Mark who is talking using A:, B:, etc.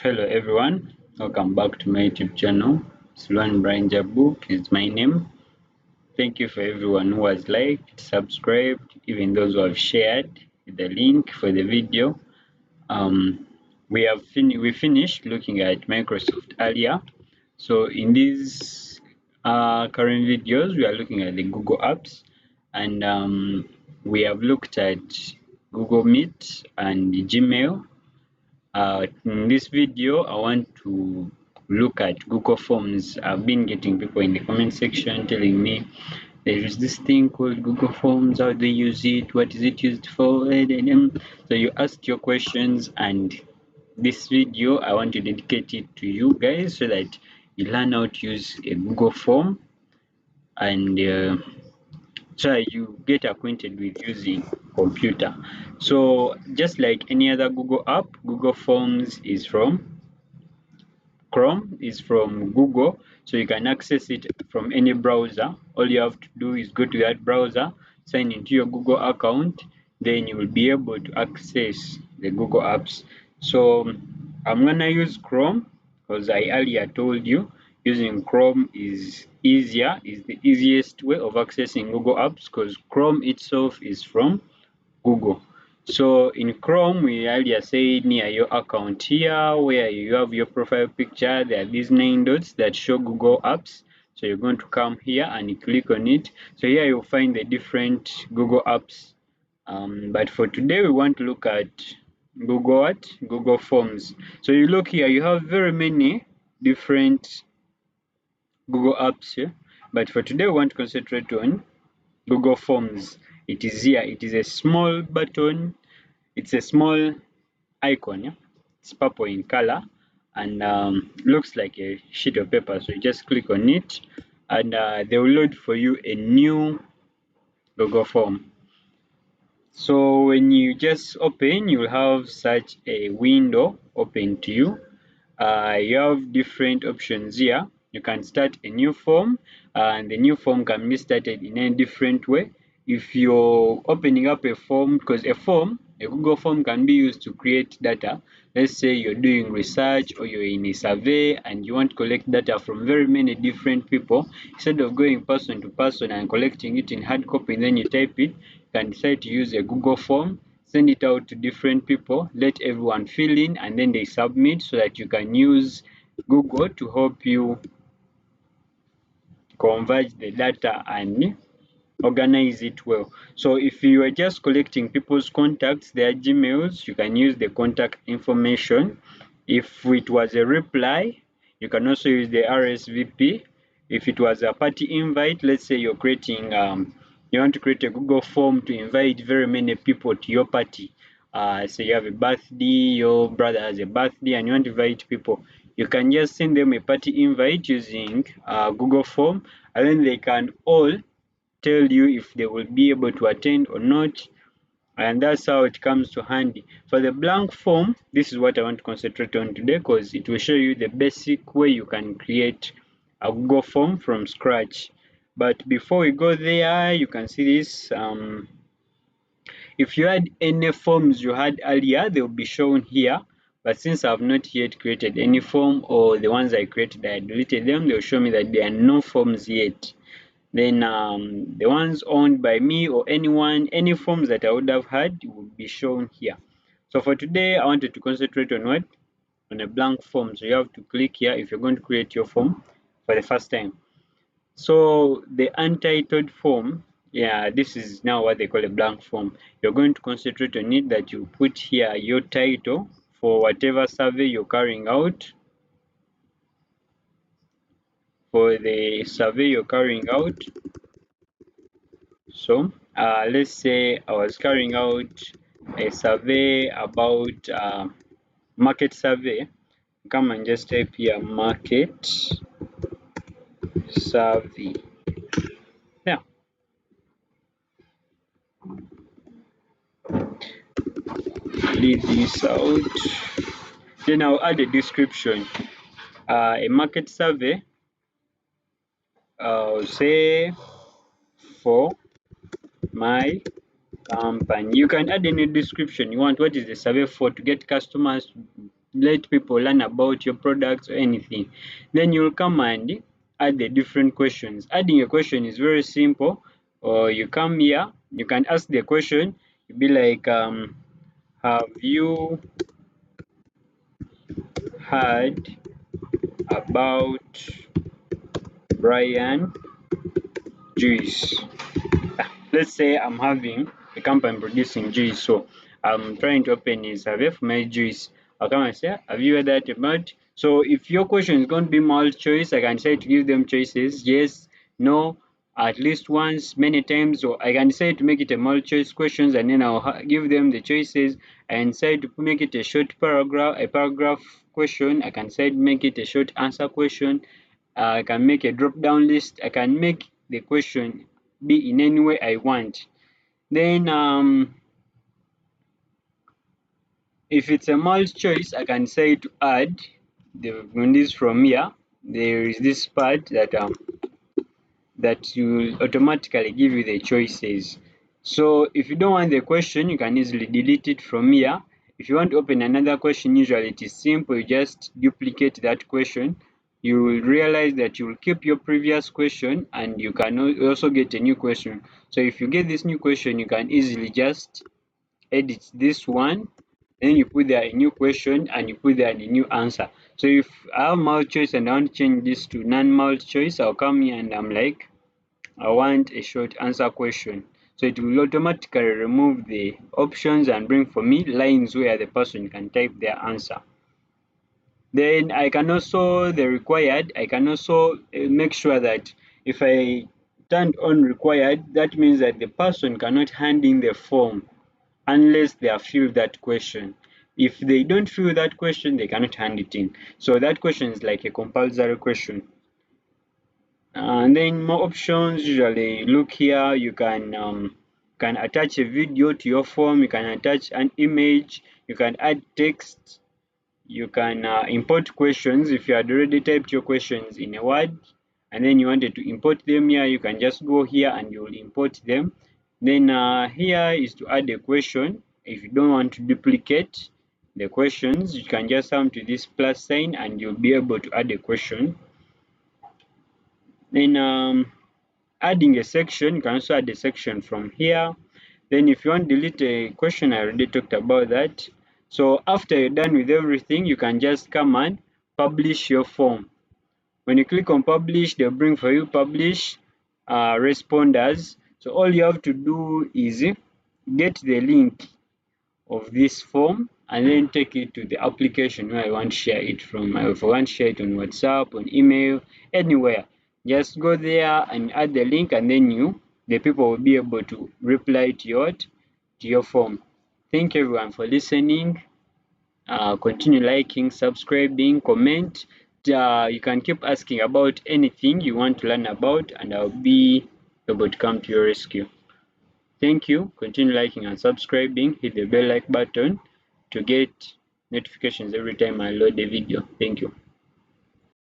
A: Hello everyone, welcome back to my YouTube channel. Sloan Brian Jabuk is my name. Thank you for everyone who has liked, subscribed, even those who have shared the link for the video. We finished looking at Microsoft earlier. So in these current videos, we are looking at the Google Apps, and we have looked at Google Meet and Gmail. In this video, I want to look at Google Forms. I've been getting people in the comment section telling me there is this thing called Google Forms, how do they use it, what is it used for? So you ask your questions, and this video I want to dedicate it to you guys so that you learn how to use a Google Form and so you get acquainted with using computer. So just like any other Google app, Google Forms is from Chrome, is from Google, so you can access it from any browser. All you have to do is go to that browser, sign into your Google account, then you will be able to access the Google apps. So I'm gonna use Chrome because I earlier told you using Chrome is easier, is the easiest way of accessing Google apps because Chrome itself is from Google. So in Chrome, we earlier said near your account here, where you have your profile picture, there are these 9 dots that show Google Apps. So you're going to come here and you click on it. So here you'll find the different Google Apps. But for today, we want to look at Google Forms. So you look here, you have very many different Google Apps here. But for today, we want to concentrate on Google Forms. It is here. It is a small button. It's a small icon. Yeah? It's purple in color and looks like a sheet of paper. So you just click on it and they will load for you a new Google Form. So when you just open, you will have such a window open to you. You have different options here. You can start a new form and the new form can be started in a different way. If you're opening up a form, because a Google form can be used to create data. Let's say you're doing research or you're in a survey and you want to collect data from very many different people. Instead of going person to person and collecting it in hard copy and then you type it, you can decide to use a Google form, send it out to different people, let everyone fill in and then they submit so that you can use Google to help you converge the data and organize it well. So if you are just collecting people's contacts, their Gmails, you can use the contact information. If it was a reply, you can also use the RSVP. If it was a party invite, let's say you're creating you want to create a Google form to invite very many people to your party. So you have a birthday, your brother has a birthday and you want to invite people, you can just send them a party invite using Google form and then they can all tell you if they will be able to attend or not, and that's how it comes to handy. For the blank form, this is what I want to concentrate on today because it will show you the basic way you can create a Google form from scratch. But before we go there, you can see this. If you had any forms you had earlier, they will be shown here. But since I've not yet created any form, or the ones I created, I deleted them, they'll show me that there are no forms yet. Then the ones owned by me or anyone, any forms that I would have had would be shown here. So for today, I wanted to concentrate on what? On a blank form. So you have to click here if you're going to create your form for the first time. So the untitled form, yeah, this is now what they call a blank form. You're going to concentrate on it, that you put here your title for whatever survey you're carrying out. For the survey you're carrying out, so let's say I was carrying out a survey about market survey. Come and just type here market survey. Yeah, leave this out. Then I'll add a description. A market survey, say for my company. You can add any description you want. What is the survey for? To get customers, let people learn about your products or anything. Then you'll come and add the different questions. Adding a question is very simple. Or you come here, you can ask the question. You'll be like, have you heard about Brian juice? Let's say I'm having a company producing juice, so I'm trying to open his survey for my juice. I'll come and say, have you heard that about? So if your question is going to be multiple choice, I can say to give them choices, yes, no, at least once, many times, or I can say to make it a multiple choice questions, and then I'll give them the choices and say to make it a short paragraph, a paragraph question. I can say to make it a short answer question. I can make a drop down list. I can make the question be in any way I want. Then if it's a multi choice, I can say to add the this from here. There is this part that will automatically give you the choices. So if you don't want the question, you can easily delete it from here. If you want to open another question, usually it is simple. You just duplicate that question. You will realize that you will keep your previous question and you can also get a new question. So if you get this new question, you can easily just edit this one, then you put there a new question and you put there a new answer. So if I have multi choice and I want to change this to non-multi choice, I'll come here and I'm like, I want a short answer question. So it will automatically remove the options and bring for me lines where the person can type their answer. Then I can also I can also make sure that if I turned on required, that means that the person cannot hand in the form unless they have filled that question. If they don't fill that question, they cannot hand it in. So that question is like a compulsory question. And then more options, usually look here, you can attach a video to your form, you can attach an image, you can add text, you can import questions. If you had already typed your questions in a Word and then you wanted to import them here, you can just go here and you will import them. Then here is to add a question. If you don't want to duplicate the questions, you can just come to this plus sign and you'll be able to add a question. Then adding a section, you can also add a section from here. Then if you want to delete a question, I already talked about that. So after you're done with everything, you can just come and publish your form. When you click on publish, they'll bring for you publish responders. So all you have to do is get the link of this form and then take it to the application where I want to share it from. If I want to share it on WhatsApp, on email, anywhere, just go there and add the link, and then the people will be able to reply to your form. Thank you everyone for listening. Continue liking, subscribing, comment. You can keep asking about anything you want to learn about, and I'll be able to come to your rescue. Thank you. Continue liking and subscribing. Hit the bell like button to get notifications every time I load a video. Thank you.